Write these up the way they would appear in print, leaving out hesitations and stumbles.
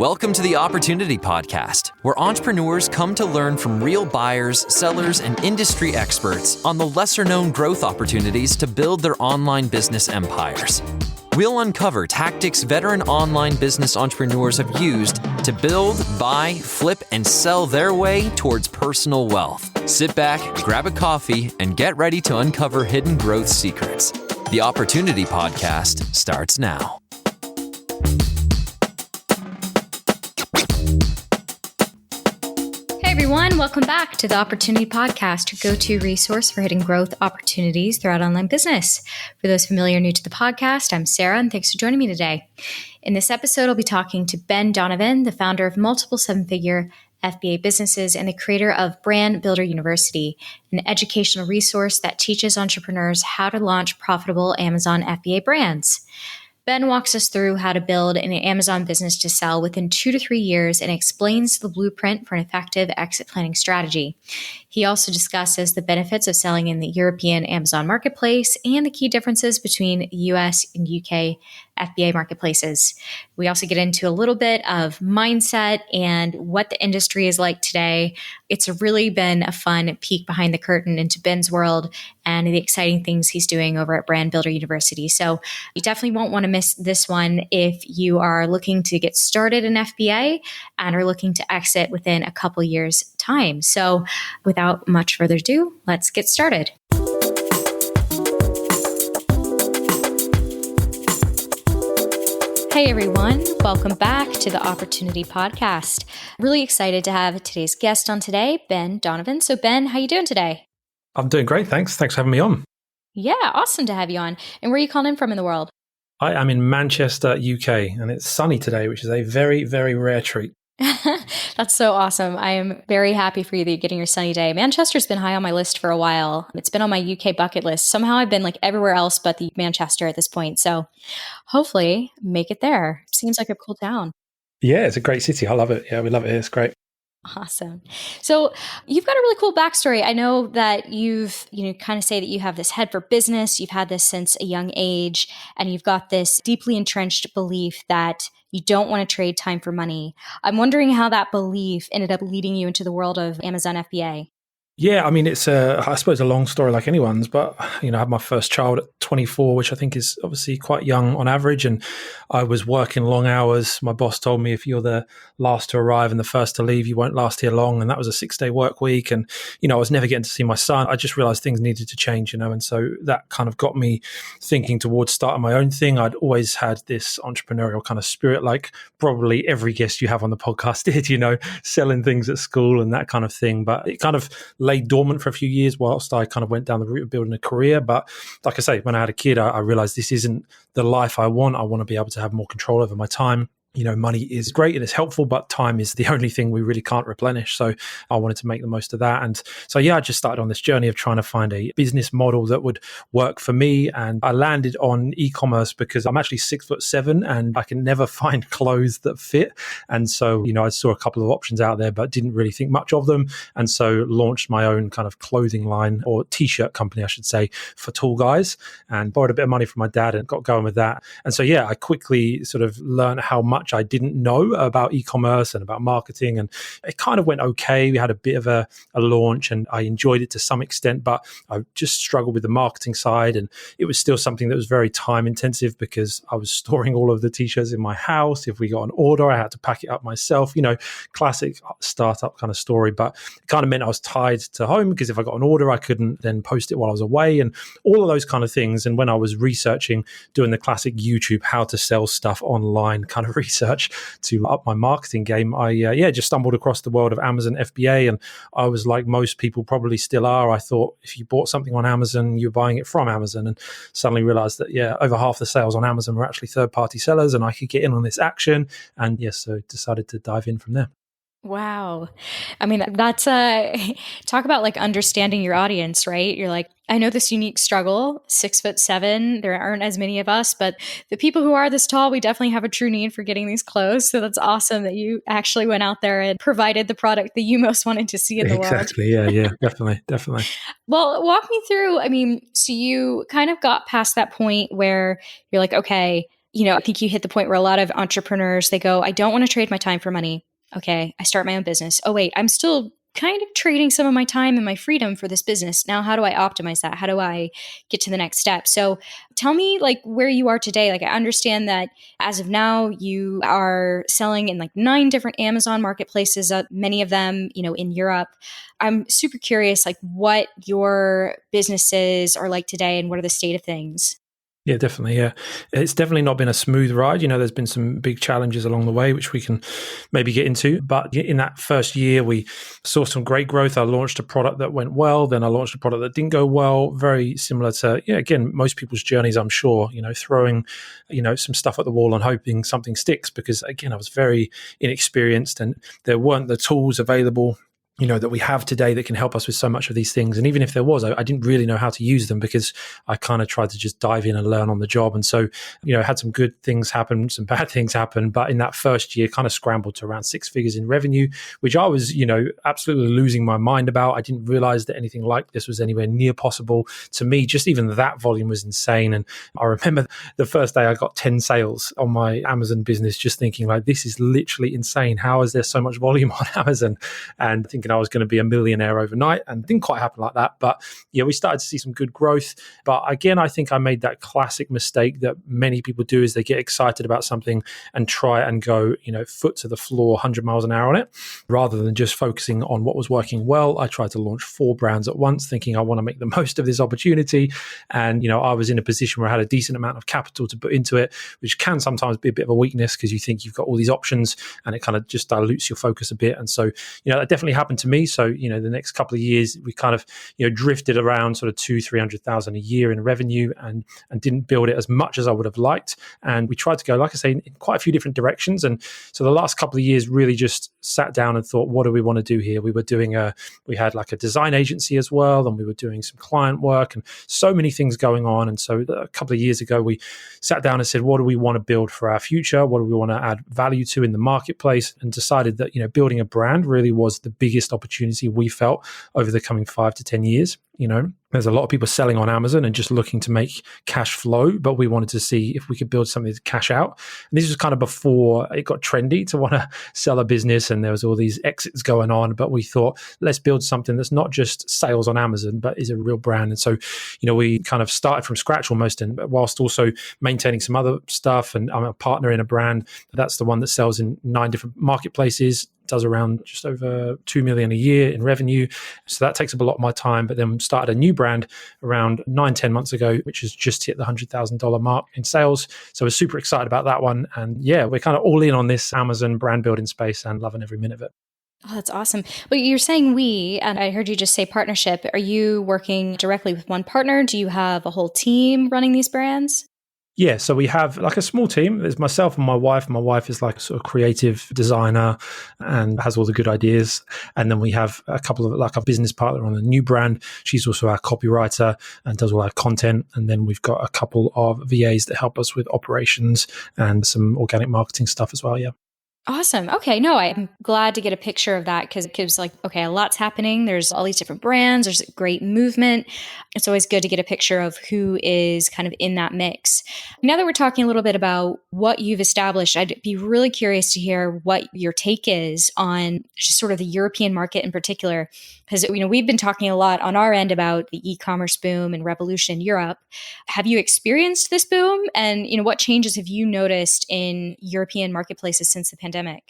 Welcome to the Opportunity Podcast, where entrepreneurs come to learn from real buyers, sellers, and industry experts on the lesser-known growth opportunities to build their online business empires. We'll uncover tactics veteran online business entrepreneurs have used to build, buy, flip, and sell their way towards personal wealth. Sit back, grab a coffee, and get ready to uncover hidden growth secrets. The Opportunity Podcast starts now. Hey everyone, welcome back to the Opportunity Podcast, your go-to resource for hidden growth opportunities throughout online business. For those familiar or new to the podcast, I'm Sarah, and thanks for joining me today. In this episode, I'll be talking to Ben Donovan, the founder of multiple seven-figure FBA businesses and the creator of Brand Builder University, an educational resource that teaches entrepreneurs how to launch profitable Amazon FBA brands. Ben walks us through how to build an Amazon business to sell within 2 to 3 years and explains the blueprint for an effective exit planning strategy. He also discusses the benefits of selling in the European Amazon marketplace and the key differences between US and UK FBA marketplaces. We also get into a little bit of mindset and what the industry is like today. It's really been a fun peek behind the curtain into Ben's world and the exciting things he's doing over at Brand Builder University. So you definitely won't want to miss this one if you are looking to get started in FBA and are looking to exit within a couple years' time. So without much further ado, let's get started. Hey everyone, welcome back to the Opportunity Podcast. Really excited to have today's guest on today, Ben Donovan. So Ben, how you doing today? I'm doing great, thanks. Thanks for having me on. Yeah, awesome to have you on. And where are you calling in from in the world? I am in Manchester, UK, and it's sunny today, which is a very, very rare treat. That's so awesome. I am very happy for you that you're getting your sunny day. Manchester's been high on my list for a while. It's been on my UK bucket list. Somehow I've been like everywhere else but the Manchester at this point. So hopefully make it there. Seems like a cool town. Yeah, it's a great city. I love it. Yeah, we love it here. It's great. Awesome. So you've got a really cool backstory. I know that you've, kind of say that you have this head for business. You've had this since a young age, and you've got this deeply entrenched belief that you don't want to trade time for money. I'm wondering how that belief ended up leading you into the world of Amazon FBA. Yeah, I mean, it's I suppose a long story like anyone's, but, I had my first child at 24, which I think is obviously quite young on average. And I was working long hours. My boss told me if you're the last to arrive and the first to leave, you won't last here long. And that was a 6-day work week. And, I was never getting to see my son. I just realized things needed to change, And so that kind of got me thinking towards starting my own thing. I'd always had this entrepreneurial kind of spirit, like probably every guest you have on the podcast did, selling things at school and that kind of thing. But it kind of lay dormant for a few years whilst I kind of went down the route of building a career. But like I say, when I had a kid, I realized this isn't the life I want. I want to be able to have more control over my time. Money is great and it's helpful, but time is the only thing we really can't replenish. So I wanted to make the most of that. And so, I just started on this journey of trying to find a business model that would work for me. And I landed on e-commerce because I'm actually 6'7" and I can never find clothes that fit. And so, I saw a couple of options out there, but didn't really think much of them. And so launched my own kind of clothing line, or t-shirt company, I should say, for tall guys, and borrowed a bit of money from my dad and got going with that. And so, I quickly sort of learned how much I didn't know about e-commerce and about marketing, and it kind of went okay. We had a bit of a launch and I enjoyed it to some extent, but I just struggled with the marketing side, and it was still something that was very time intensive because I was storing all of the t-shirts in my house. If we got an order, I had to pack it up myself, classic startup kind of story, but it kind of meant I was tied to home because if I got an order, I couldn't then post it while I was away and all of those kind of things. And when I was researching, doing the classic YouTube, how to sell stuff online kind of research to up my marketing game, I just stumbled across the world of Amazon FBA, and I was like most people probably still are. I thought if you bought something on Amazon, you're buying it from Amazon, and suddenly realized that over half the sales on Amazon were actually third-party sellers, and I could get in on this action, and so decided to dive in from there. Wow. I mean, that's talk about like understanding your audience, right? You're like, I know this unique struggle, 6'7". There aren't as many of us, but the people who are this tall, we definitely have a true need for getting these clothes. So that's awesome that you actually went out there and provided the product that you most wanted to see in the world. Exactly. Yeah, definitely. Well, walk me through, so you kind of got past that point where you're like, okay, I think you hit the point where a lot of entrepreneurs, they go, I don't want to trade my time for money. Okay, I start my own business. Oh, wait, I'm still kind of trading some of my time and my freedom for this business. Now, how do I optimize that? How do I get to the next step? So tell me where you are today. I understand that as of now, you are selling in 9 different Amazon marketplaces, many of them, in Europe. I'm super curious, what your businesses are like today and what are the state of things? Yeah, definitely. Yeah. It's definitely not been a smooth ride. There's been some big challenges along the way, which we can maybe get into. But in that first year, we saw some great growth. I launched a product that went well. Then I launched a product that didn't go well. Very similar to, again, most people's journeys, I'm sure, throwing, some stuff at the wall and hoping something sticks because, again, I was very inexperienced and there weren't the tools available that we have today that can help us with so much of these things. And even if there was, I didn't really know how to use them because I kind of tried to just dive in and learn on the job. And so, had some good things happen, some bad things happen. But in that first year, kind of scrambled to around 6 figures in revenue, which I was, absolutely losing my mind about. I didn't realize that anything like this was anywhere near possible. To me, just even that volume was insane. And I remember the first day I got 10 sales on my Amazon business, just thinking this is literally insane. How is there so much volume on Amazon? And thinking I was going to be a millionaire overnight, and it didn't quite happen like that. But we started to see some good growth. But again, I think I made that classic mistake that many people do is they get excited about something and try and go, foot to the floor, 100 miles an hour on it, rather than just focusing on what was working well. I tried to launch 4 brands at once, thinking I want to make the most of this opportunity. And, I was in a position where I had a decent amount of capital to put into it, which can sometimes be a bit of a weakness because you think you've got all these options and it kind of just dilutes your focus a bit. And so, that definitely happened to me. So, the next couple of years, we kind of, drifted around sort of 200,000-300,000 a year in revenue and didn't build it as much as I would have liked. And we tried to go, like I say, in quite a few different directions. And so the last couple of years really just sat down and thought, what do we want to do here? We had a design agency as well, and we were doing some client work and so many things going on. And so a couple of years ago, we sat down and said, what do we want to build for our future? What do we want to add value to in the marketplace? And decided that, building a brand really was the biggest opportunity we felt over the coming 5 to 10 years. There's a lot of people selling on Amazon and just looking to make cash flow, but we wanted to see if we could build something to cash out. And this was kind of before it got trendy to want to sell a business and there was all these exits going on. But we thought, let's build something that's not just sales on Amazon, but is a real brand. And so, we kind of started from scratch almost, and whilst also maintaining some other stuff. And I'm a partner in a brand that's the one that sells in 9 different marketplaces, does around just over 2 million a year in revenue. So that takes up a lot of my time, but then started a new brand around 9-10 months ago, which has just hit the $100,000 mark in sales. So we're super excited about that one. And we're kind of all in on this Amazon brand building space and loving every minute of it. Oh, that's awesome. But you're saying we, and I heard you just say partnership. Are you working directly with one partner? Do you have a whole team running these brands? Yeah, so we have a small team. There's myself and my wife. My wife is a sort of creative designer and has all the good ideas. And then we have a couple of a business partner on a new brand. She's also our copywriter and does all our content. And then we've got a couple of VAs that help us with operations and some organic marketing stuff as well. Yeah. Awesome. Okay. No, I'm glad to get a picture of that because it gives a lot's happening. There's all these different brands. There's great movement. It's always good to get a picture of who is kind of in that mix. Now that we're talking a little bit about what you've established, I'd be really curious to hear what your take is on just sort of the European market in particular. Because, we've been talking a lot on our end about the e-commerce boom and revolution in Europe. Have you experienced this boom? And, what changes have you noticed in European marketplaces since the pandemic?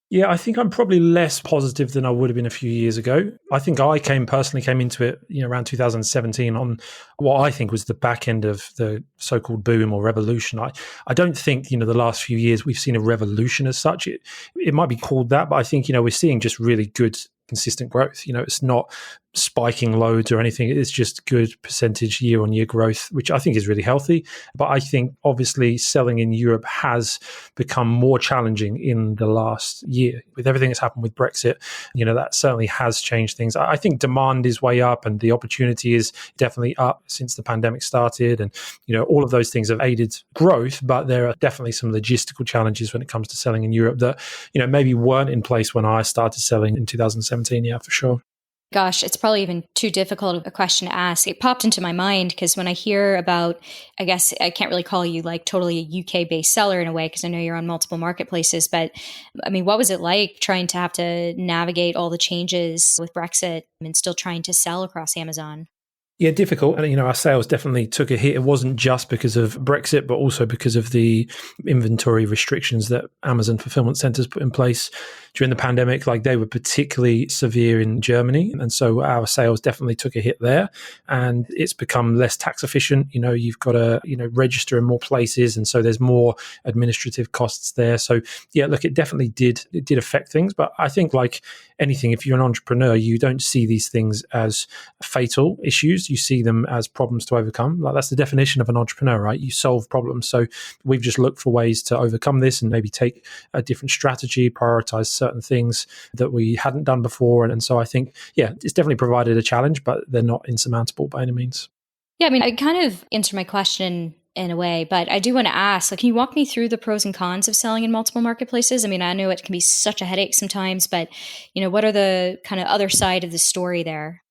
Yeah, I think I'm probably less positive than I would have been a few years ago. I think I personally came into it, around 2017 on what I think was the back end of the so-called boom or revolution. I don't think, the last few years we've seen a revolution as such. It might be called that, but I think, we're seeing just really good, consistent growth. It's not spiking loads or anything. It's just good percentage year-on-year growth, which I think is really healthy. But I think obviously selling in Europe has become more challenging in the last year with everything that's happened with Brexit. That certainly has changed things. I think demand is way up and the opportunity is definitely up since the pandemic started. And, all of those things have aided growth, but there are definitely some logistical challenges when it comes to selling in Europe that, maybe weren't in place when I started selling in 2017. Yeah, for sure. Gosh, it's probably even too difficult of a question to ask. It popped into my mind because when I hear about, I guess I can't really call you like totally a UK based seller in a way, because I know you're on multiple marketplaces. But I mean, what was it like trying to have to navigate all the changes with Brexit and still trying to sell across Amazon? Yeah, difficult. And, our sales definitely took a hit. It wasn't just because of Brexit, but also because of the inventory restrictions that Amazon fulfillment centers put in place during the pandemic. Like, they were particularly severe in Germany. And so our sales definitely took a hit there. And it's become less tax efficient. You've got to, register in more places. And so there's more administrative costs there. So yeah, look, it definitely did affect things. But I think, like anything, if you're an entrepreneur, you don't see these things as fatal issues. You see them as problems to overcome. Like, that's the definition of an entrepreneur, right? You solve problems. So we've just looked for ways to overcome this and maybe take a different strategy, prioritize certain things that we hadn't done before. And so I think, yeah, it's definitely provided a challenge, but they're not insurmountable by any means. Yeah, I mean, I kind of answered my question in a way, but I do want to ask, like, can you walk me through the pros and cons of selling in multiple marketplaces? I mean, I know it can be such a headache sometimes, but, what are the kind of other side of the story there?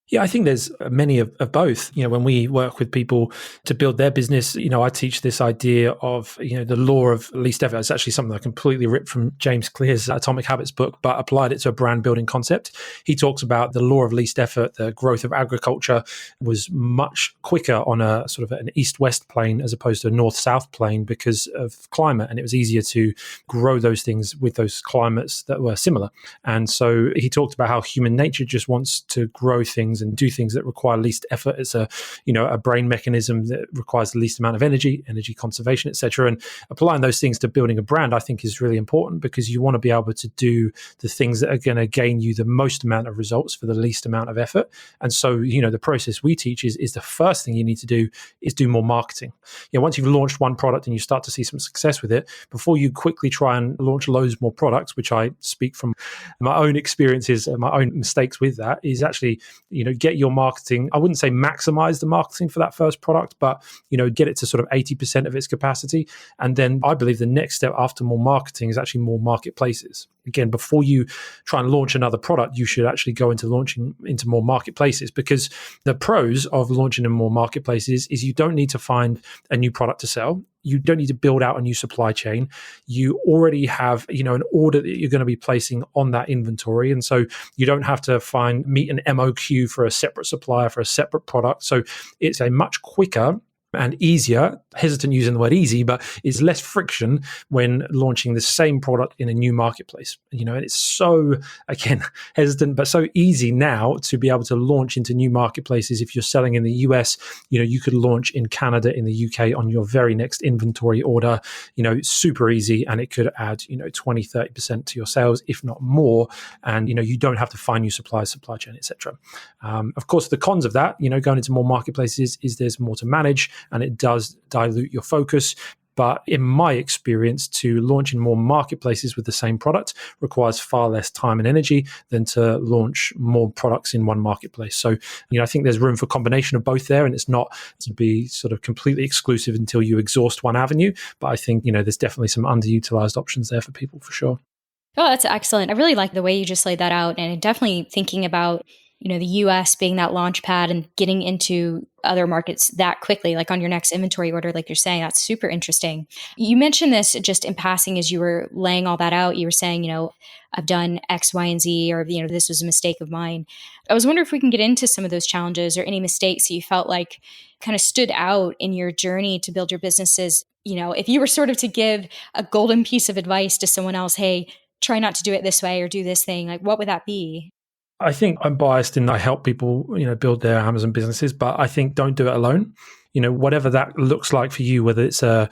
Yeah, I think there's many of both. When we work with people to build their business, I teach this idea of, the law of least effort. It's actually something I completely ripped from James Clear's Atomic Habits book, but applied it to a brand building concept. He talks about the law of least effort. The growth of agriculture was much quicker on a sort of an east-west plane as opposed to a north-south plane because of climate. And it was easier to grow those things with those climates that were similar. And so he talked about how human nature just wants to grow things and do things that require least effort. It's a brain mechanism that requires the least amount of energy conservation, etc. And applying those things to building a brand, I think, is really important because you want to be able to do the things that are going to gain you the most amount of results for the least amount of effort. And so, the process we teach is the first thing you need to do is do more marketing. Once you've launched one product and you start to see some success with it, before you quickly try and launch loads more products, which I speak from my own experiences and my own mistakes with that, is actually, get your marketing. I wouldn't say maximize the marketing for that first product, but, get it to sort of 80% of its capacity. And then I believe the next step after more marketing is actually more marketplaces. Again, before you try and launch another product, you should actually go into launching into more marketplaces, because the pros of launching in more marketplaces is you don't need to find a new product to sell. You don't need to build out a new supply chain. You already have, an order that you're going to be placing on that inventory. And so you don't have to meet an MOQ for a separate supplier for a separate product. So it's a much quicker and easier, hesitant using the word easy, but is less friction when launching the same product in a new marketplace. And it's so, again, hesitant, but so easy now to be able to launch into new marketplaces. If you're selling in the US, you could launch in Canada, in the UK on your very next inventory order, super easy. And it could add, 20, 30% to your sales, if not more. And, you don't have to find new suppliers, supply chain, etc. Of course, the cons of that, going into more marketplaces is there's more to manage, and it does dilute your focus. But in my experience, to launch in more marketplaces with the same product requires far less time and energy than to launch more products in one marketplace. So, I think there's room for combination of both there, and it's not to be sort of completely exclusive until you exhaust one avenue. But I think, there's definitely some underutilized options there for people for sure. Oh, that's excellent. I really like the way you just laid that out, and definitely thinking about the US being that launch pad and getting into other markets that quickly, like on your next inventory order, like you're saying. That's super interesting. You mentioned this just in passing as you were laying all that out. You were saying, I've done X, Y, and Z, or, this was a mistake of mine. I was wondering if we can get into some of those challenges or any mistakes that you felt like kind of stood out in your journey to build your businesses. If you were sort of to give a golden piece of advice to someone else, hey, try not to do it this way or do this thing, like what would that be? I think I'm biased in I help people, build their Amazon businesses, but I think don't do it alone. Whatever that looks like for you, whether it's a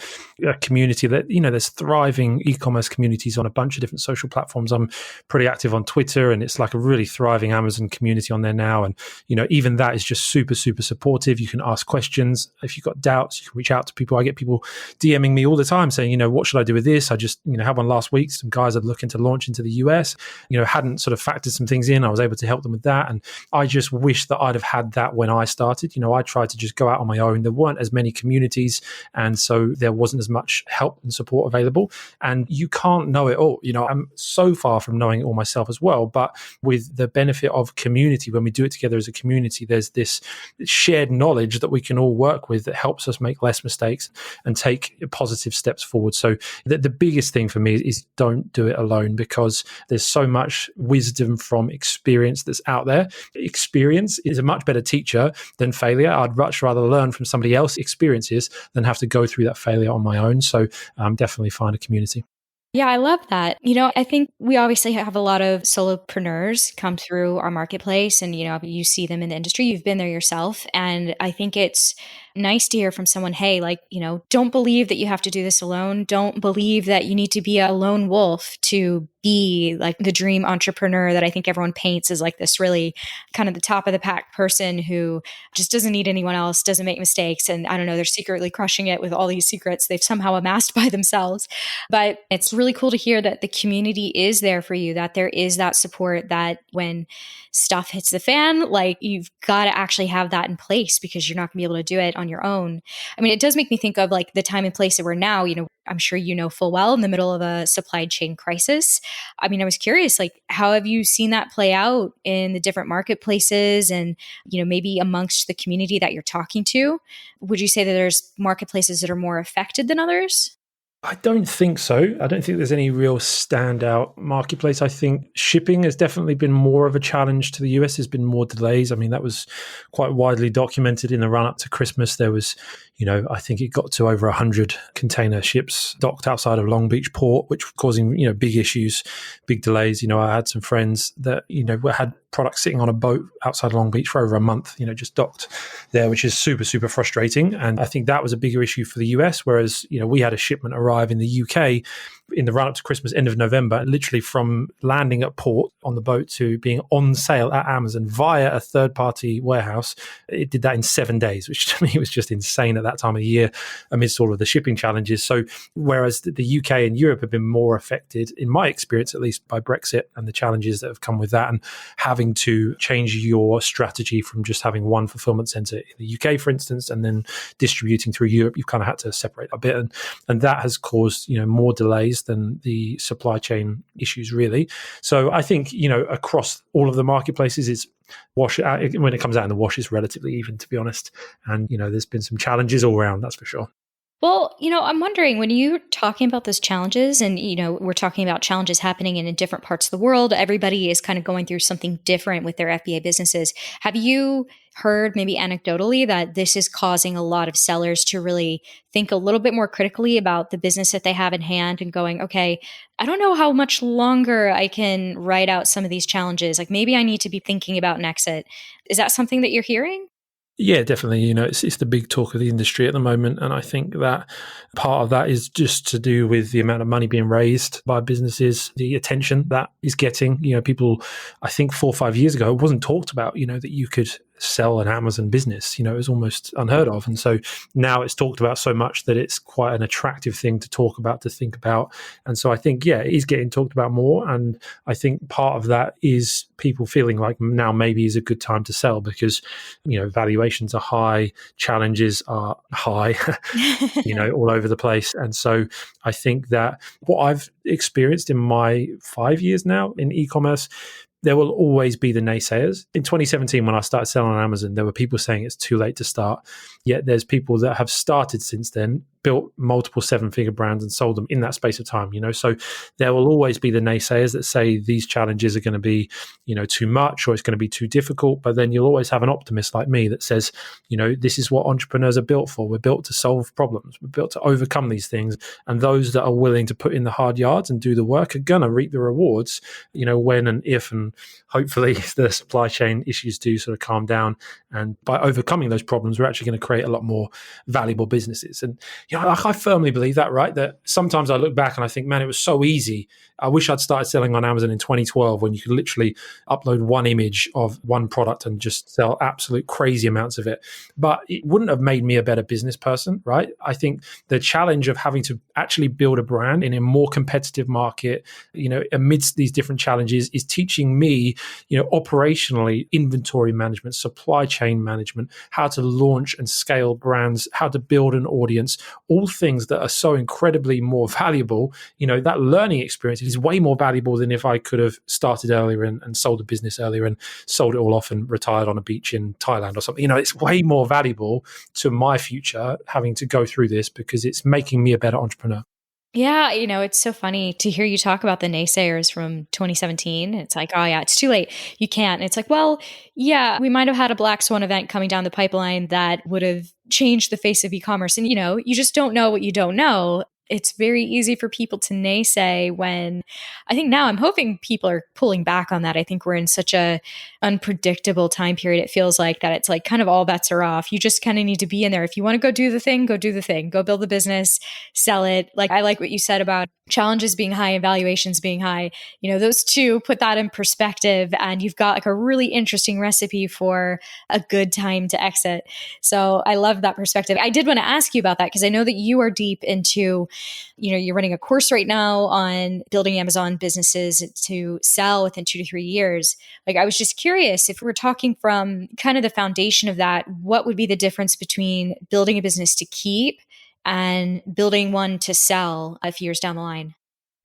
community that, there's thriving e-commerce communities on a bunch of different social platforms. I'm pretty active on Twitter, and it's like a really thriving Amazon community on there now. And, even that is just super, super supportive. You can ask questions. If you've got doubts, you can reach out to people. I get people DMing me all the time saying, what should I do with this? I just, had one last week. Some guys are looking to launch into the US, hadn't sort of factored some things in. I was able to help them with that. And I just wish that I'd have had that when I started. I tried to just go out on my own. there weren't as many communities, and so there wasn't as much help and support available. And you can't know it all. I'm so far from knowing it all myself as well, but with the benefit of community, when we do it together as a community, there's this shared knowledge that we can all work with that helps us make less mistakes and take positive steps forward. So the biggest thing for me is don't do it alone, because there's so much wisdom from experience that's out there. Experience is a much better teacher than failure. I'd much rather learn from somebody else's experiences than have to go through that failure on my own. So definitely find a community. Yeah, I love that. I think we obviously have a lot of solopreneurs come through our marketplace, and, you see them in the industry. You've been there yourself. And I think it's nice to hear from someone, hey, don't believe that you have to do this alone. Don't believe that you need to be a lone wolf to be like the dream entrepreneur that I think everyone paints as like this really kind of the top of the pack person who just doesn't need anyone else, doesn't make mistakes. And I don't know, they're secretly crushing it with all these secrets they've somehow amassed by themselves. But it's really cool to hear that the community is there for you, that there is that support, that when stuff hits the fan, like you've got to actually have that in place, because you're not gonna be able to do it on your own. I mean, it does make me think of like the time and place that we're now, I'm sure full well, in the middle of a supply chain crisis. I mean, I was curious, like, how have you seen that play out in the different marketplaces and, maybe amongst the community that you're talking to? Would you say that there's marketplaces that are more affected than others? I don't think so. I don't think there's any real standout marketplace. I think shipping has definitely been more of a challenge to the US. There's been more delays. I mean, that was quite widely documented in the run up to Christmas. There was, I think it got to over 100 container ships docked outside of Long Beach port, which was causing, big issues, big delays. I had some friends that, had products sitting on a boat outside Long Beach for over a month, just docked there, which is super, super frustrating. And I think that was a bigger issue for the US, whereas, we had a shipment arrive in the UK in the run up to Christmas, end of November, literally from landing at port on the boat to being on sale at Amazon via a third party warehouse. It did that in 7 days, which to me was just insane at that time of year amidst all of the shipping challenges. So whereas the UK and Europe have been more affected, in my experience, at least, by Brexit and the challenges that have come with that, and having to change your strategy from just having one fulfillment center in the UK, for instance, and then distributing through Europe, you've kind of had to separate a bit. And that has caused, more delays than the supply chain issues, really. So I think, across all of the marketplaces, it's when it comes out in the wash, it's relatively even, to be honest. And, there's been some challenges all around, that's for sure. Well, I'm wondering, when you're talking about those challenges and, we're talking about challenges happening in different parts of the world, everybody is kind of going through something different with their FBA businesses. Have you heard maybe anecdotally that this is causing a lot of sellers to really think a little bit more critically about the business that they have in hand and going, okay, I don't know how much longer I can ride out some of these challenges. Like maybe I need to be thinking about an exit. Is that something that you're hearing? Yeah, definitely. It's the big talk of the industry at the moment. And I think that part of that is just to do with the amount of money being raised by businesses, the attention that is getting. People, I think 4 or 5 years ago, it wasn't talked about, that you could sell an Amazon business. It was almost unheard of. And so now it's talked about so much that it's quite an attractive thing to talk about, to think about. And so I think, it is getting talked about more. And I think part of that is people feeling like now maybe is a good time to sell because, valuations are high, challenges are high, all over the place. And so I think that what I've experienced in my 5 years now in e-commerce, there will always be the naysayers. In 2017, when I started selling on Amazon, there were people saying it's too late to start. Yet there's people that have started since then, built multiple 7-figure brands and sold them in that space of time, So there will always be the naysayers that say these challenges are going to be, too much or it's going to be too difficult. But then you'll always have an optimist like me that says, this is what entrepreneurs are built for. We're built to solve problems. We're built to overcome these things. And those that are willing to put in the hard yards and do the work are going to reap the rewards, when and if, and hopefully the supply chain issues do sort of calm down. And by overcoming those problems, we're actually going to create a lot more valuable businesses. And I firmly believe that, right? That sometimes I look back and I think, man, it was so easy. I wish I'd started selling on Amazon in 2012 when you could literally upload one image of one product and just sell absolute crazy amounts of it. But it wouldn't have made me a better business person, right? I think the challenge of having to actually build a brand in a more competitive market, amidst these different challenges is teaching me, operationally inventory management, supply chain management, how to launch and scale brands, how to build an audience, all things that are so incredibly more valuable. That learning experience is way more valuable than if I could have started earlier and sold a business earlier and sold it all off and retired on a beach in Thailand or something. It's way more valuable to my future having to go through this because it's making me a better entrepreneur. Yeah, it's so funny to hear you talk about the naysayers from 2017. It's like, oh yeah, it's too late. You can't. And it's like, well, yeah, we might have had a black swan event coming down the pipeline that would have changed the face of e-commerce. And, you just don't know what you don't know. It's very easy for people to naysay when I think now I'm hoping people are pulling back on that. I think we're in such a unpredictable time period. It feels like that it's like kind of all bets are off. You just kind of need to be in there. If you want to go do the thing, go do the thing, go build the business, sell it. Like I like what you said about challenges being high and valuations being high. Those two, put that in perspective and you've got like a really interesting recipe for a good time to exit. So I love that perspective. I did want to ask you about that because I know that you are deep into, you're running a course right now on building Amazon businesses to sell within 2 to 3 years. Like, I was just curious if we're talking from kind of the foundation of that, what would be the difference between building a business to keep and building one to sell a few years down the line?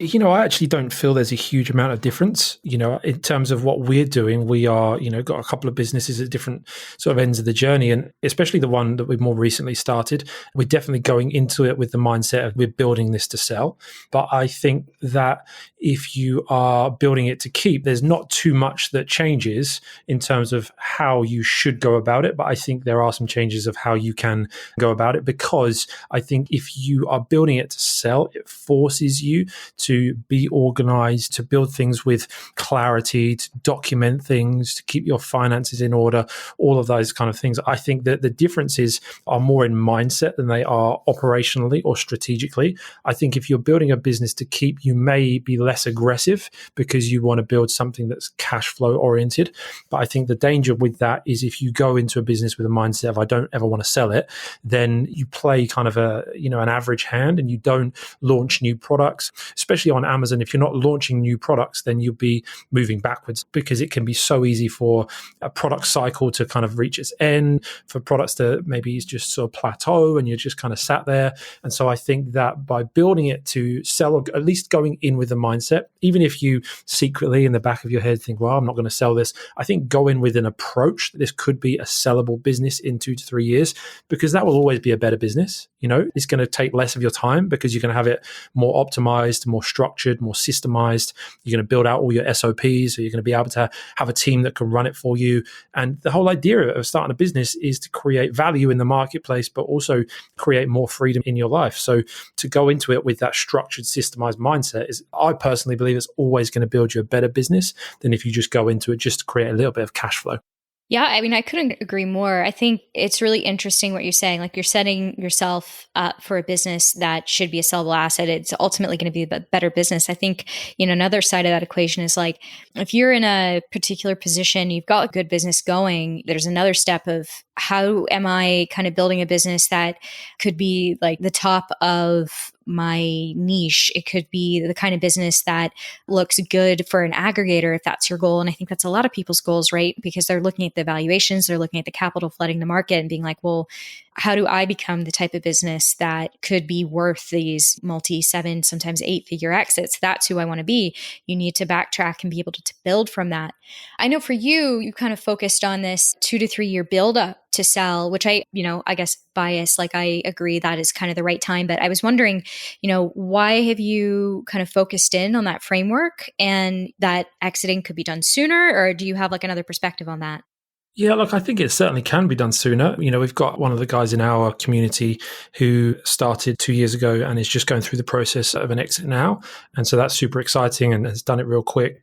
I actually don't feel there's a huge amount of difference, in terms of what we're doing. We are, got a couple of businesses at different sort of ends of the journey. And especially the one that we've more recently started, we're definitely going into it with the mindset of we're building this to sell. But I think that if you are building it to keep, there's not too much that changes in terms of how you should go about it. But I think there are some changes of how you can go about it, because I think if you are building it to sell, it forces you to be organized, to build things with clarity, to document things, to keep your finances in order, all of those kind of things. I think that the differences are more in mindset than they are operationally or strategically. I think if you're building a business to keep, you may be less aggressive because you want to build something that's cash flow oriented. But I think the danger with that is if you go into a business with a mindset of I don't ever want to sell it, then you play kind of an average hand and you don't launch new products, especially on Amazon. If you're not launching new products, then you'll be moving backwards, because it can be so easy for a product cycle to kind of reach its end, for products to maybe just sort of plateau and you're just kind of sat there. And so I think that by building it to sell, or at least going in with the mindset, even if you secretly in the back of your head think, well, I'm not going to sell this, I think go in with an approach that this could be a sellable business in 2 to 3 years, because that will always be a better business. It's going to take less of your time because you're going to have it more optimized, more structured, more systemized. You're going to build out all your SOPs, so you're going to be able to have a team that can run it for you. And the whole idea of starting a business is to create value in the marketplace, but also create more freedom in your life. So to go into it with that structured, systemized mindset is, I personally believe, it's always going to build you a better business than if you just go into it just to create a little bit of cash flow. Yeah, I mean, I couldn't agree more. I think it's really interesting what you're saying. Like, you're setting yourself up for a business that should be a sellable asset. It's ultimately going to be a better business. I think, another side of that equation is like, if you're in a particular position, you've got a good business going, there's another step of how am I kind of building a business that could be like the top of my niche. It could be the kind of business that looks good for an aggregator if that's your goal. And I think that's a lot of people's goals, right? Because they're looking at the valuations, they're looking at the capital flooding the market and being like, well, how do I become the type of business that could be worth these multi-7, sometimes 8-figure exits? That's who I want to be. You need to backtrack and be able to build from that. I know for you, you kind of focused on this 2 to 3 year build up to sell, which I guess bias, like I agree that is kind of the right time. But I was wondering, why have you kind of focused in on that framework and that exiting could be done sooner? Or do you have like another perspective on that? Yeah, look, I think it certainly can be done sooner. We've got one of the guys in our community who started 2 years ago and is just going through the process of an exit now. And so that's super exciting and has done it real quick,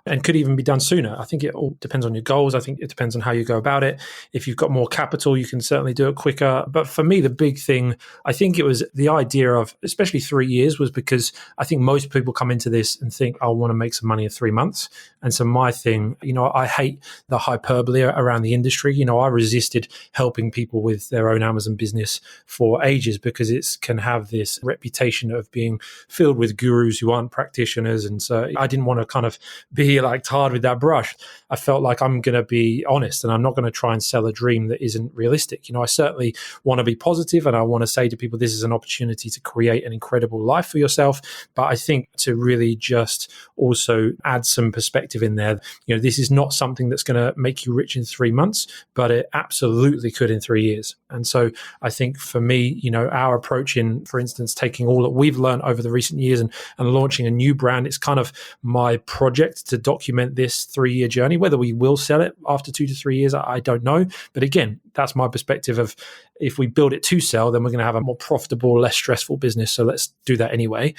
and could even be done sooner. I think it all depends on your goals. I think it depends on how you go about it. If you've got more capital, you can certainly do it quicker. But for me, the big thing, I think it was the idea of, especially 3 years, was because I think most people come into this and think, I want to make some money in 3 months. And so my thing, I hate the hyperbole around the industry. I resisted helping people with their own Amazon business for ages because it can have this reputation of being filled with gurus who aren't practitioners. And so I didn't want to kind of be like tarred with that brush. I felt like I'm going to be honest and I'm not going to try and sell a dream that isn't realistic. I certainly want to be positive and I want to say to people, this is an opportunity to create an incredible life for yourself. But I think to really just also add some perspective in there, this is not something that's going to make you rich in 3 months, but it absolutely could in 3 years. And so I think for me, our approach in, for instance, taking all that we've learned over the recent years and launching a new brand, it's kind of my project to document this 3-year journey. Whether we will sell it after 2 to 3 years, I don't know. But again, that's my perspective of, if we build it to sell, then we're going to have a more profitable, less stressful business. So let's do that anyway.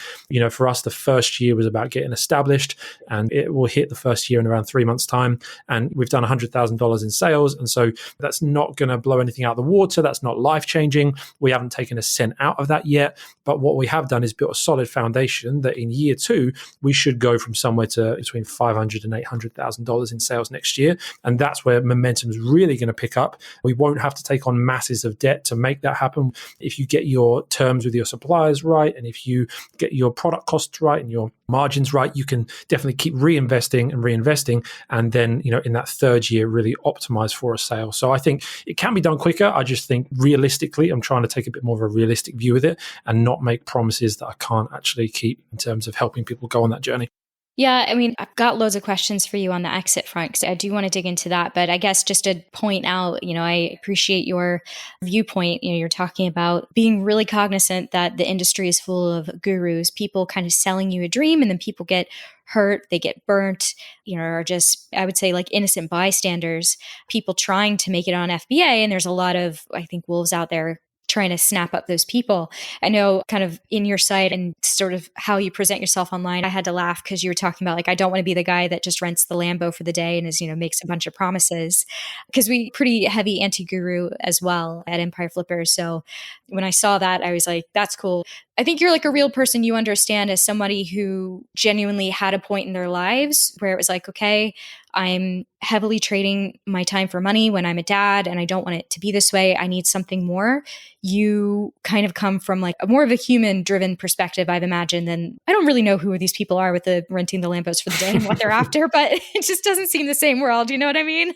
For us, the first year was about getting established, and it will hit the first year in around 3 months' time. And we've done $100,000 in sales. And so that's not going to blow anything out of the water. That's not life-changing. We haven't taken a cent out of that yet. But what we have done is built a solid foundation that in year 2, we should go from somewhere to between $500,000 and $800,000 in sales next year. And that's where momentum is really going to pick up. We won't have to take on masses of debt to make that happen. If you get your terms with your suppliers right, and if you get your product costs right and your margins right, you can definitely keep reinvesting. And then, in that third year, really optimize for a sale. So I think it can be done quicker. I just think realistically, I'm trying to take a bit more of a realistic view with it and not make promises that I can't actually keep in terms of helping people go on that journey. Yeah, I've got loads of questions for you on the exit front because I do want to dig into that. But I guess just to point out, I appreciate your viewpoint. You're talking about being really cognizant that the industry is full of gurus, people kind of selling you a dream, and then people get hurt, they get burnt, are just, I would say, like innocent bystanders, people trying to make it on FBA. And there's a lot of, I think, wolves out there trying to snap up those people. I know kind of in your site and sort of how you present yourself online, I had to laugh because you were talking about like, I don't want to be the guy that just rents the Lambo for the day and is, makes a bunch of promises, because we pretty heavy Antiguru as well at Empire Flippers. So when I saw that, I was like, that's cool. I think you're like a real person. You understand as somebody who genuinely had a point in their lives where it was like, okay, I'm heavily trading my time for money when I'm a dad and I don't want it to be this way. I need something more. You kind of come from like a more of a human driven perspective, I've imagined. And I don't really know who these people are with the renting the Lambos for the day and what they're after, but it just doesn't seem the same world. You know what I mean?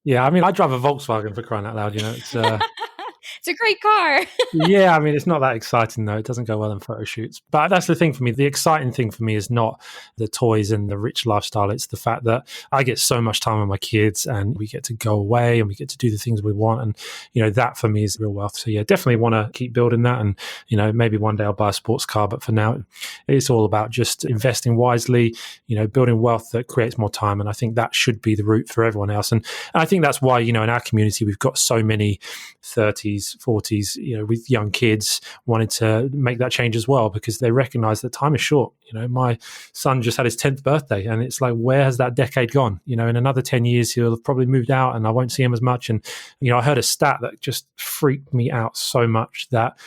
Yeah, I drive a Volkswagen, for crying out loud. It's it's a great car. Yeah, it's not that exciting though. It doesn't go well in photo shoots. But that's the thing for me. The exciting thing for me is not the toys and the rich lifestyle. It's the fact that I get so much time with my kids and we get to go away and we get to do the things we want. And, that for me is real wealth. So yeah, definitely want to keep building that. And, maybe one day I'll buy a sports car. But for now, it's all about just investing wisely, building wealth that creates more time. And I think that should be the route for everyone else. And I think that's why, in our community, we've got so many 30s, 40s, with young kids wanting to make that change as well, because they recognize that time is short. My son just had his 10th birthday and it's like, where has that decade gone? In another 10 years, he'll have probably moved out and I won't see him as much. And, I heard a stat that just freaked me out so much that,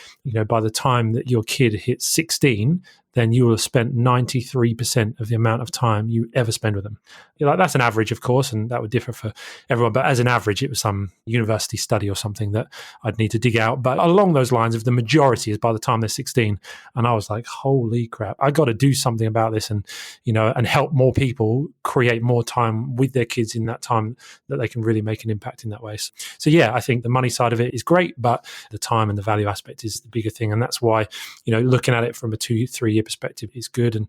by the time that your kid hits 16, then you will have spent 93% of the amount of time you ever spend with them. That's an average, of course, and that would differ for everyone. But as an average, it was some university study or something that I'd need to dig out. But along those lines, of the majority is by the time they're 16. And I was like, holy crap, I got to do something about this and, and help more people create more time with their kids in that time that they can really make an impact in that way. So yeah, I think the money side of it is great, but the time and the value aspect is the bigger thing. And that's why, looking at it from a 2-3 year perspective is good. And,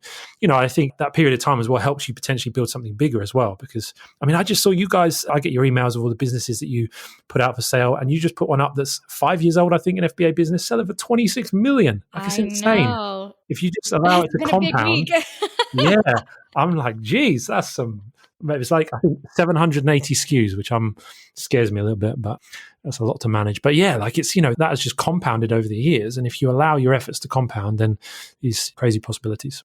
I think that period of time as well helps you potentially build something bigger as well. Because, I just saw you guys, I get your emails of all the businesses that you put out for sale, and you just put one up that's 5 years old, I think, an FBA business, selling for 26 million. It's insane. Know. If you just allow it to compound. Yeah. I'm like, geez, that's some It was like, I think, 780 SKUs, which scares me a little bit, but that's a lot to manage. But yeah, like it's, that has just compounded over the years. And if you allow your efforts to compound, then these crazy possibilities.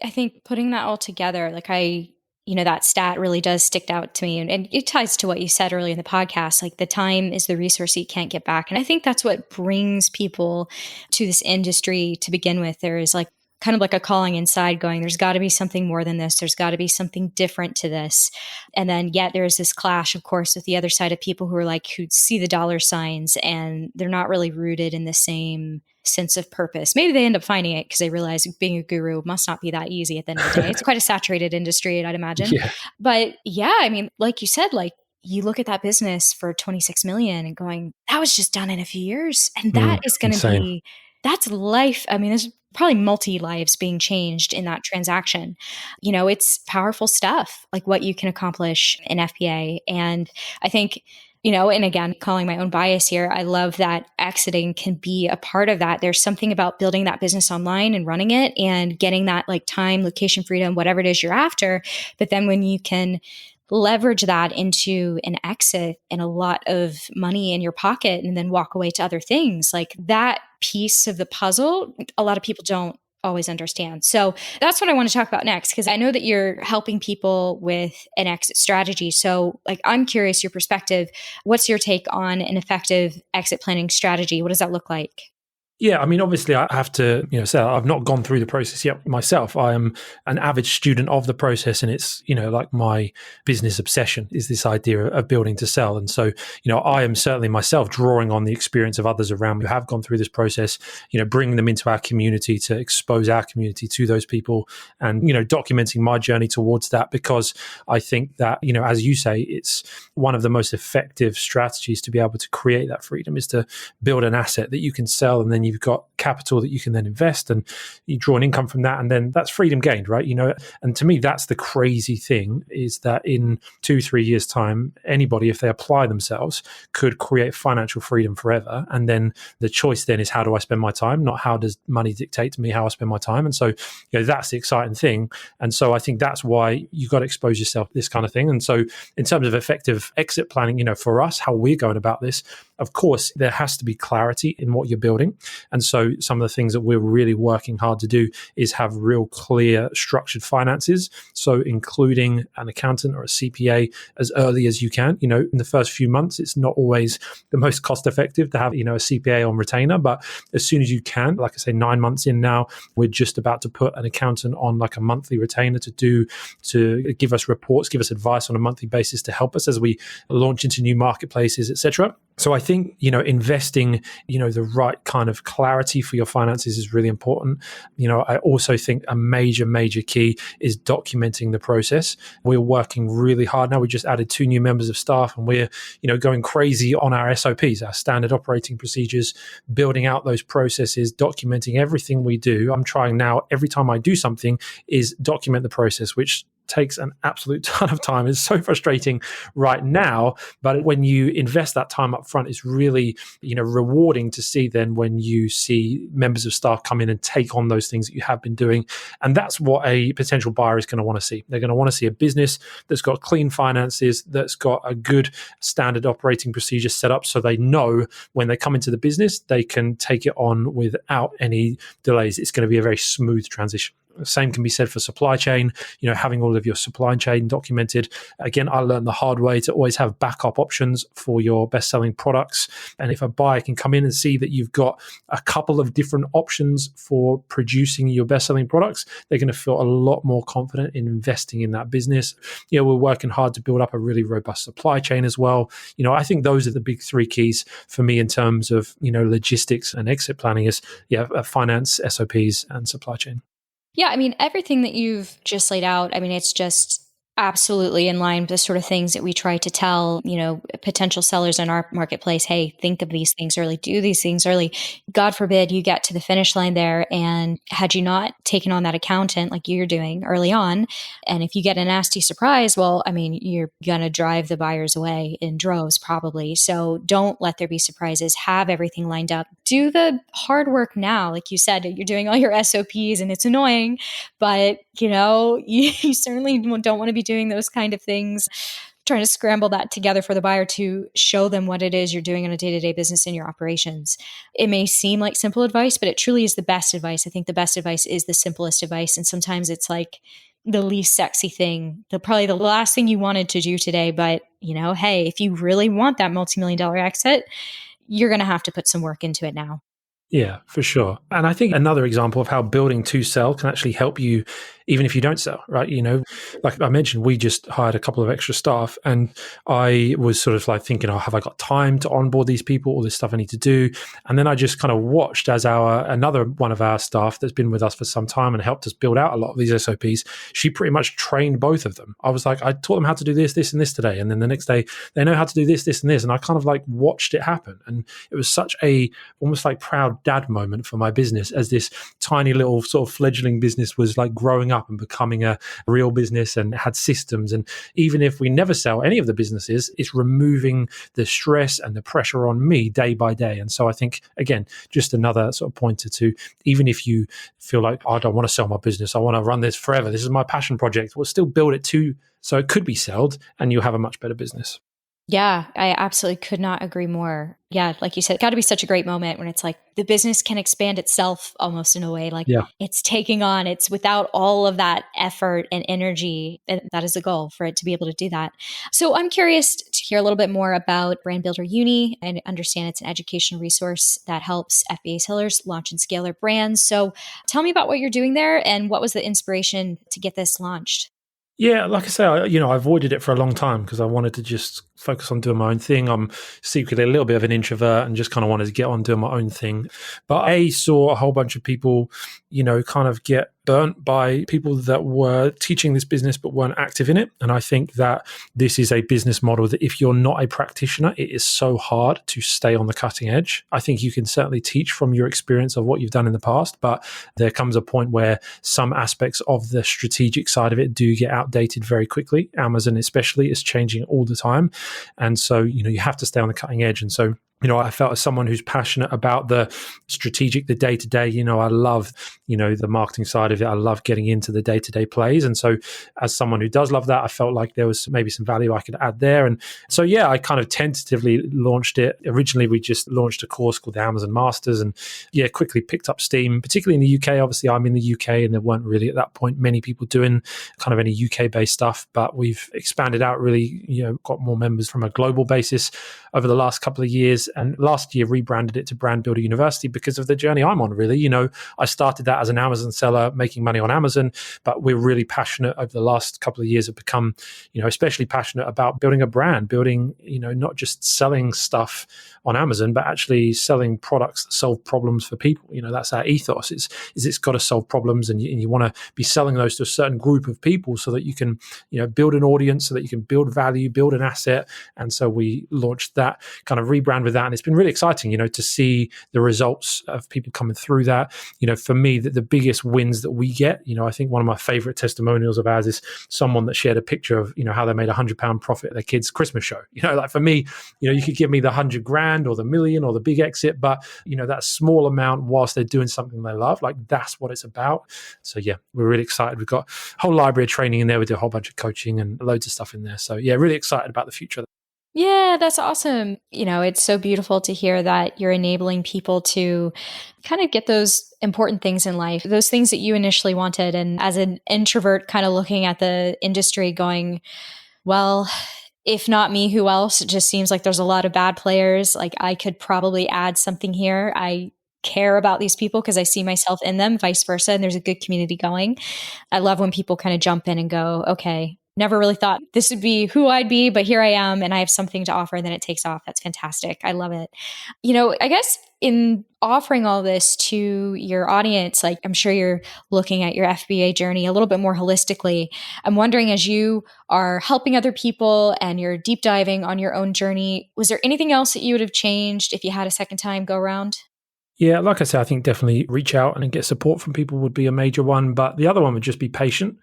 I think putting that all together, that stat really does stick out to me. And it ties to what you said earlier in the podcast, like the time is the resource you can't get back. And I think that's what brings people to this industry to begin with. There is like kind of like a calling inside going, there's got to be something more than this. There's got to be something different to this. And then yet there's this clash, of course, with the other side of people who see the dollar signs and they're not really rooted in the same sense of purpose. Maybe they end up finding it because they realize being a guru must not be that easy at the end of the day. It's quite a saturated industry, I'd imagine. Yeah. But yeah, I mean, like you said, like you look at that business for 26 million and going, that was just done in a few years. And that is going to be, that's life. I mean, there's probably multi-lives being changed in that transaction. It's powerful stuff, like what you can accomplish in FBA. And I think, and again, calling my own bias here, I love that exiting can be a part of that. There's something about building that business online and running it and getting that like time, location freedom, whatever it is you're after. But then when you can leverage that into an exit and a lot of money in your pocket and then walk away to other things, like that piece of the puzzle, a lot of people don't always understand. So that's what I want to talk about next, because I know that you're helping people with an exit strategy. So like, I'm curious your perspective. What's your take on an effective exit planning strategy? What does that look like? Yeah, I mean, obviously, I have to, say I've not gone through the process yet myself. I am an avid student of the process, and it's, like my business obsession is this idea of building to sell. And so, I am certainly myself drawing on the experience of others around me who have gone through this process, bringing them into our community to expose our community to those people and, documenting my journey towards that, because I think that, as you say, it's one of the most effective strategies to be able to create that freedom is to build an asset that you can sell, and then you've got capital that you can then invest and you draw an income from that, and then that's freedom gained, right? And to me, that's the crazy thing, is that in 2-3 years time, anybody, if they apply themselves, could create financial freedom forever. And then the choice then is, how do I spend my time? Not how does money dictate to me how I spend my time. And so that's the exciting thing. And so I think that's why you got to expose yourself to this kind of thing. And so in terms of effective exit planning, for us, how we're going about this, of course, there has to be clarity in what you're building. And so some of the things that we're really working hard to do is have real clear structured finances. So including an accountant or a CPA as early as you can. In the first few months, it's not always the most cost effective to have, a CPA on retainer, but as soon as you can, like I say, 9 months in now, we're just about to put an accountant on like a monthly retainer to give us reports, give us advice on a monthly basis to help us as we launch into new marketplaces, etc. So I think, investing, the right kind of clarity for your finances is really important. I also think a major, major key is documenting the process. We're working really hard now. We just added 2 new members of staff, and we're, going crazy on our SOPs, our standard operating procedures, building out those processes, documenting everything we do. I'm trying now, every time I do something, is document the process, which takes an absolute ton of time. It's so frustrating right now, but when you invest that time up front, it's really, rewarding to see then when you see members of staff come in and take on those things that you have been doing. And that's what a potential buyer is going to want to see. They're going to want to see a business that's got clean finances, that's got a good standard operating procedure set up, so they know when they come into the business, they can take it on without any delays. It's going to be a very smooth transition. Same can be said for supply chain, having all of your supply chain documented. Again, I learned the hard way to always have backup options for your best-selling products. And if a buyer can come in and see that you've got a couple of different options for producing your best-selling products, they're going to feel a lot more confident in investing in that business. We're working hard to build up a really robust supply chain as well. I think those are the big 3 keys for me in terms of, logistics and exit planning is, finance, SOPs, and supply chain. Yeah, I mean, everything that you've just laid out, I mean, it's just absolutely in line with the sort of things that we try to tell, potential sellers in our marketplace. Hey, think of these things early, do these things early. God forbid you get to the finish line there, and had you not taken on that accountant like you're doing early on, and if you get a nasty surprise, well, I mean, you're going to drive the buyers away in droves probably. So don't let there be surprises. Have everything lined up. Do the hard work now. Like you said, you're doing all your SOPs and it's annoying, but you certainly don't want to be doing those kind of things, trying to scramble that together for the buyer to show them what it is you're doing in a day-to-day business in your operations. It may seem like simple advice, but it truly is the best advice. I think the best advice is the simplest advice. And sometimes it's like the least sexy thing, probably the last thing you wanted to do today. But, hey, if you really want that multi-million-dollar exit, you're going to have to put some work into it now. Yeah, for sure. And I think another example of how building to sell can actually help you even if you don't sell, right? Like I mentioned, we just hired a couple of extra staff and I was sort of like thinking, have I got time to onboard these people, all this stuff I need to do? And then I just kind of watched as another one of our staff that's been with us for some time and helped us build out a lot of these SOPs, she pretty much trained both of them. I was like, I taught them how to do this, this, and this today. And then the next day they know how to do this, this, and this. And I kind of like watched it happen. And it was such a almost like proud dad moment for my business as this tiny little sort of fledgling business was like growing up and becoming a real business and had systems. And even if we never sell any of the businesses, it's removing the stress and the pressure on me day by day. And so I think, again, just another sort of pointer to, even if you feel like, I don't want to sell my business, I want to run this forever, this is my passion project, we'll still build it too so it could be sold and you'll have a much better business. Yeah, I absolutely could not agree more. Yeah, like you said, it's got to be such a great moment when it's like the business can expand itself almost in a way, like it's taking on, it's without all of that effort and energy. And that is the goal, for it to be able to do that. So I'm curious to hear a little bit more about Brand Builder Uni. I understand it's an educational resource that helps FBA sellers launch and scale their brands. So tell me about what you're doing there and what was the inspiration to get this launched? Yeah, like I say, I avoided it for a long time because I wanted to just focus on doing my own thing. I'm secretly a little bit of an introvert and just kind of wanted to get on doing my own thing. But I saw a whole bunch of people, kind of get burnt by people that were teaching this business but weren't active in it. And I think that this is a business model that if you're not a practitioner, it is so hard to stay on the cutting edge. I think you can certainly teach from your experience of what you've done in the past, but there comes a point where some aspects of the strategic side of it do get outdated very quickly. Amazon especially is changing all the time. And so, you have to stay on the cutting edge. And so, I felt as someone who's passionate about the strategic, the day-to-day, I love, the marketing side of it. I love getting into the day-to-day plays. And so as someone who does love that, I felt like there was maybe some value I could add there. And so, I kind of tentatively launched it. Originally, we just launched a course called the Amazon Masters and quickly picked up steam, particularly in the UK. Obviously, I'm in the UK and there weren't really at that point many people doing kind of any UK-based stuff, but we've expanded out really, got more members from a global basis over the last couple of years. And last year rebranded it to Brand Builder University because of the journey I'm on, really. I started that as an Amazon seller making money on Amazon, but we're really passionate over the last couple of years have become, especially passionate about building a brand, building, not just selling stuff on Amazon, but actually selling products that solve problems for people. That's our ethos is it's got to solve problems and you want to be selling those to a certain group of people so that you can, build an audience, so that you can build value, build an asset. And so we launched that, kind of rebrand with that. And it's been really exciting, to see the results of people coming through that. For me, the biggest wins that we get, I think one of my favorite testimonials of ours is someone that shared a picture of, how they made £100 profit at their kids' Christmas show. Like for me, you could give me the 100 grand or the million or the big exit, but, that small amount whilst they're doing something they love, like that's what it's about. So we're really excited. We've got a whole library of training in there. We do a whole bunch of coaching and loads of stuff in there. So really excited about the future. Yeah, that's awesome. It's so beautiful to hear that you're enabling people to kind of get those important things in life, those things that you initially wanted. And as an introvert, kind of looking at the industry going, well, if not me, who else? It just seems like there's a lot of bad players. Like I could probably add something here. I care about these people because I see myself in them, vice versa. And there's a good community going. I love when people kind of jump in and go, okay, never really thought this would be who I'd be, but here I am and I have something to offer, and then it takes off. That's fantastic. I love it. I guess in offering all this to your audience, like I'm sure you're looking at your FBA journey a little bit more holistically. I'm wondering, as you are helping other people and you're deep diving on your own journey, was there anything else that you would have changed if you had a second time go around? Yeah, like I said, I think definitely reach out and get support from people would be a major one. But the other one would just be patient.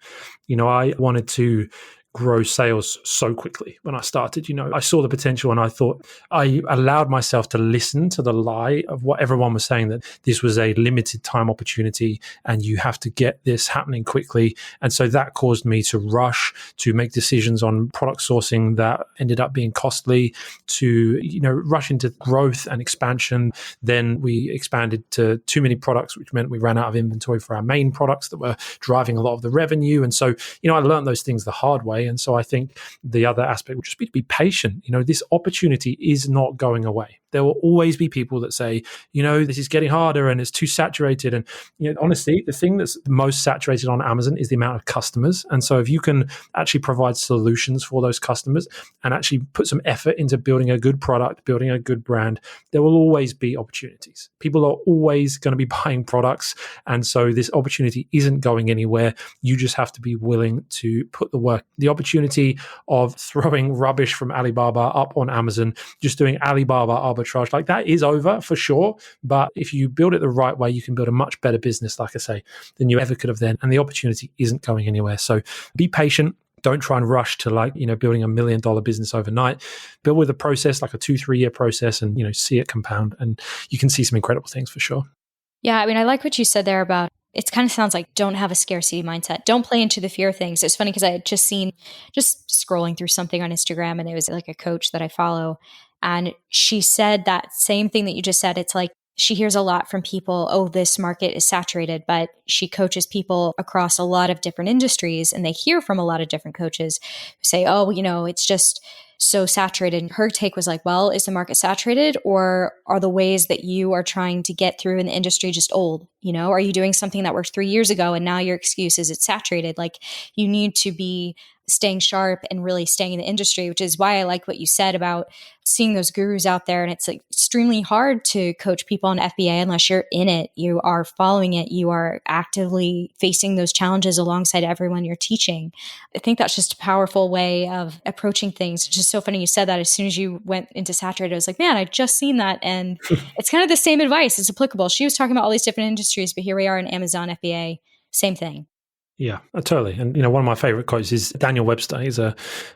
I wanted to grow sales so quickly when I started. I saw the potential and I thought I allowed myself to listen to the lie of what everyone was saying, that this was a limited time opportunity and you have to get this happening quickly. And so that caused me to rush to make decisions on product sourcing that ended up being costly, to, rush into growth and expansion. Then we expanded to too many products, which meant we ran out of inventory for our main products that were driving a lot of the revenue. And so, I learned those things the hard way. And so I think the other aspect would just be to be patient. This opportunity is not going away. There will always be people that say, this is getting harder and it's too saturated. And honestly, the thing that's the most saturated on Amazon is the amount of customers. And so if you can actually provide solutions for those customers and actually put some effort into building a good product, building a good brand, there will always be opportunities. People are always going to be buying products. And so this opportunity isn't going anywhere. You just have to be willing to put the work. The opportunity of throwing rubbish from Alibaba up on Amazon, just doing Alibaba arbitrage, like that is over for sure. But if you build it the right way, you can build a much better business, like I say, than you ever could have then. And the opportunity isn't going anywhere. So be patient. Don't try and rush to building $1 million business overnight. Build with a process, like a 2-3 year process, and, see it compound. And you can see some incredible things for sure. Yeah. I mean, I like what you said there about, it kind of sounds like don't have a scarcity mindset. Don't play into the fear of things. It's funny because I had just scrolling through something on Instagram, and it was like a coach that I follow. And she said that same thing that you just said. It's like she hears a lot from people, oh, this market is saturated, but she coaches people across a lot of different industries, and they hear from a lot of different coaches who say, oh, it's just so saturated. And her take was like, well, is the market saturated, or are the ways that you are trying to get through in the industry just old? Are you doing something that worked 3 years ago and now your excuse is it's saturated? Like, you need to be staying sharp and really staying in the industry, which is why I like what you said about seeing those gurus out there. And it's like extremely hard to coach people on FBA unless you're in it, you are following it, you are actively facing those challenges alongside everyone you're teaching. I think that's just a powerful way of approaching things. It's just so funny you said that. As soon as you went into saturated, I was like, man, I just seen that. And it's kind of the same advice. It's applicable. She was talking about all these different industries, but here we are in Amazon FBA, same thing. Yeah, totally. And, one of my favorite quotes is Daniel Webster. He's I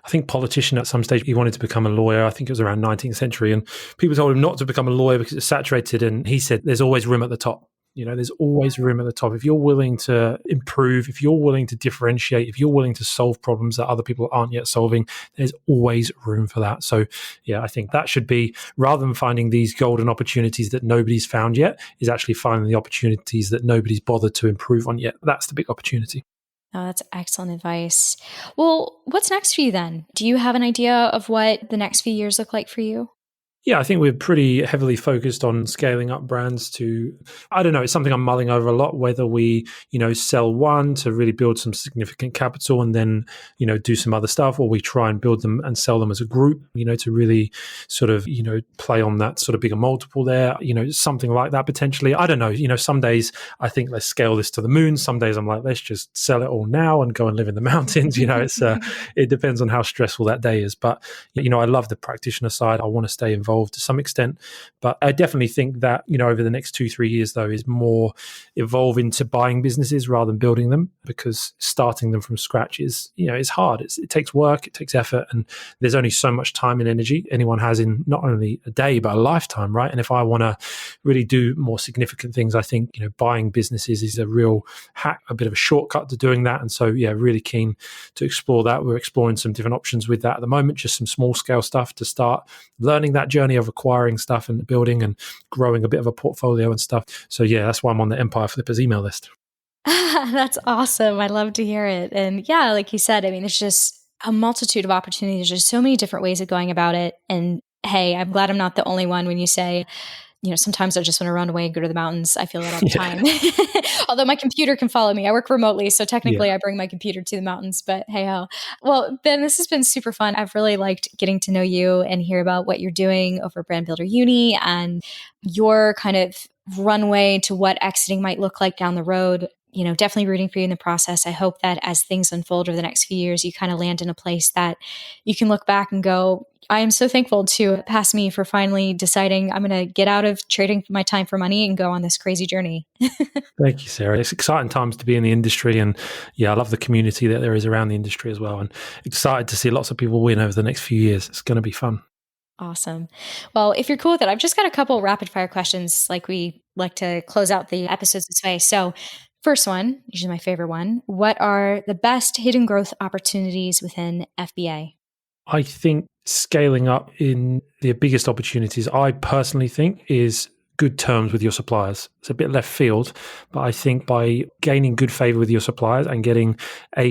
think, politician at some stage. He wanted to become a lawyer. I think it was around 19th century. And people told him not to become a lawyer because it's saturated. And he said, there's always room at the top. There's always room at the top. If you're willing to improve, if you're willing to differentiate, if you're willing to solve problems that other people aren't yet solving, there's always room for that. So, yeah, I think that should be, rather than finding these golden opportunities that nobody's found yet, is actually finding the opportunities that nobody's bothered to improve on yet. That's the big opportunity. Oh, that's excellent advice. Well, what's next for you then? Do you have an idea of what the next few years look like for you? Yeah, I think we're pretty heavily focused on scaling up brands to, I don't know, it's something I'm mulling over a lot, whether we, sell one to really build some significant capital and then, do some other stuff, or we try and build them and sell them as a group, to really sort of, play on that sort of bigger multiple there, something like that potentially. I don't know, some days I think let's scale this to the moon. Some days I'm like, let's just sell it all now and go and live in the mountains. It depends on how stressful that day is. But, I love the practitioner side. I want to stay involved to some extent, but I definitely think that over the next 2-3 years though is more evolve into buying businesses rather than building them, because starting them from scratch is it's hard. It takes work, it takes effort, and there's only so much time and energy anyone has in not only a day but a lifetime, right? And if I want to really do more significant things, I think buying businesses is a real hack, a bit of a shortcut to doing that. And so really keen to explore that. We're exploring some different options with that at the moment, just some small scale stuff to start learning that journey of acquiring stuff and building and growing a bit of a portfolio and stuff. So yeah, that's why I'm on the Empire Flippers email list. That's awesome. I love to hear it. And yeah, like you said, I mean, there's just a multitude of opportunities. There's just so many different ways of going about it. And hey, I'm glad I'm not the only one when you say, sometimes I just want to run away and go to the mountains. I feel that all the time. Although my computer can follow me. I work remotely, so technically I bring my computer to the mountains, but hey ho. Well, Ben, this has been super fun. I've really liked getting to know you and hear about what you're doing over Brand Builder Uni and your kind of runway to what exiting might look like down the road. definitely rooting for you in the process. I hope that as things unfold over the next few years, you kind of land in a place that you can look back and go, I am so thankful to pass me for finally deciding I'm going to get out of trading my time for money and go on this crazy journey. Thank you, Sarah. It's exciting times to be in the industry. And I love the community that there is around the industry as well. And excited to see lots of people win over the next few years. It's going to be fun. Awesome. Well, if you're cool with it, I've just got a couple rapid fire questions like we like to close out the episodes this way. So first one, usually my favorite one, what are the best hidden growth opportunities within FBA? I think scaling up in the biggest opportunities, I personally think, is good terms with your suppliers. It's a bit left field, but I think by gaining good favor with your suppliers and getting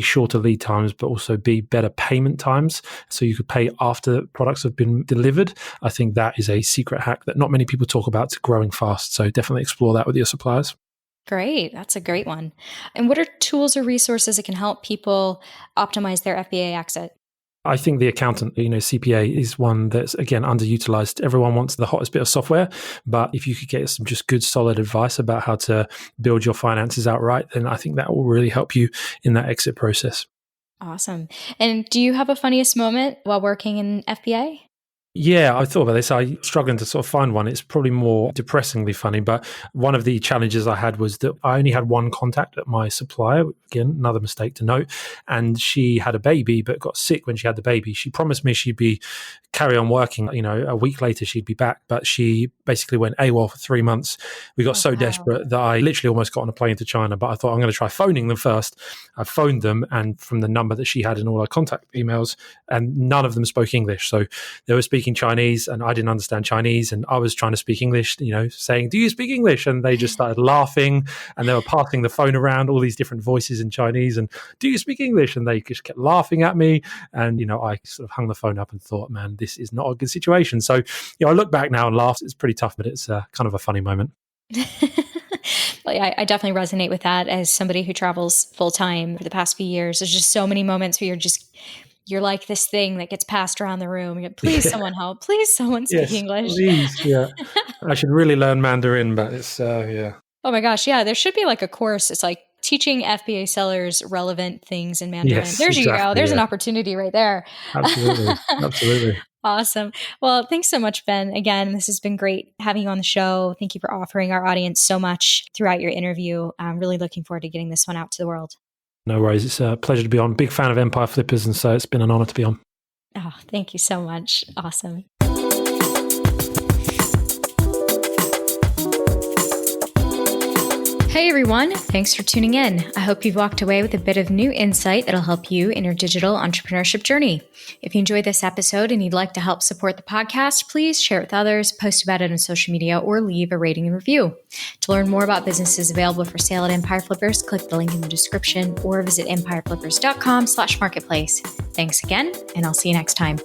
shorter lead times, but also better payment times, so you could pay after products have been delivered, I think that is a secret hack that not many people talk about to growing fast. So definitely explore that with your suppliers. Great. That's a great one. And what are tools or resources that can help people optimize their FBA exit? I think the accountant, CPA is one that's, again, underutilized. Everyone wants the hottest bit of software, but if you could get some just good, solid advice about how to build your finances outright, then I think that will really help you in that exit process. Awesome. And do you have a funniest moment while working in FBA? Yeah, I thought about this. I'm struggling to sort of find one. It's probably more depressingly funny, but one of the challenges I had was that I only had one contact at my supplier. Again, another mistake to note. And she had a baby, but got sick when she had the baby. She promised me she'd carry on working. A week later she'd be back, but she basically went AWOL for 3 months. We got desperate that I literally almost got on a plane to China, but I thought I'm going to try phoning them first. I phoned them, and from the number that she had in all her contact emails, and none of them spoke English. So they were speaking Chinese and I didn't understand Chinese, and I was trying to speak English, saying, do you speak English? And they just started laughing, and they were passing the phone around, all these different voices in Chinese, and do you speak English? And they just kept laughing at me. And, I sort of hung the phone up and thought, man, this is not a good situation. So, I look back now and laugh. It's pretty tough, but it's kind of a funny moment. Well, I definitely resonate with that as somebody who travels full time for the past few years. There's just so many moments where you're like this thing that gets passed around the room. You're, please, someone help. Please, someone speak English. Please, yeah. I should really learn Mandarin, but it's, yeah. Oh my gosh, yeah. There should be like a course. It's like teaching FBA sellers relevant things in Mandarin. Yes, There's exactly, you go. There's an opportunity right there. Absolutely. Absolutely. Awesome. Well, thanks so much, Ben. Again, this has been great having you on the show. Thank you for offering our audience so much throughout your interview. I'm really looking forward to getting this one out to the world. No worries. It's a pleasure to be on. Big fan of Empire Flippers, and so it's been an honor to be on. Oh, thank you so much. Awesome. Hey everyone, thanks for tuning in. I hope you've walked away with a bit of new insight that'll help you in your digital entrepreneurship journey. If you enjoyed this episode and you'd like to help support the podcast, please share it with others, post about it on social media, or leave a rating and review. To learn more about businesses available for sale at Empire Flippers, click the link in the description or visit empireflippers.com/marketplace. Thanks again, and I'll see you next time.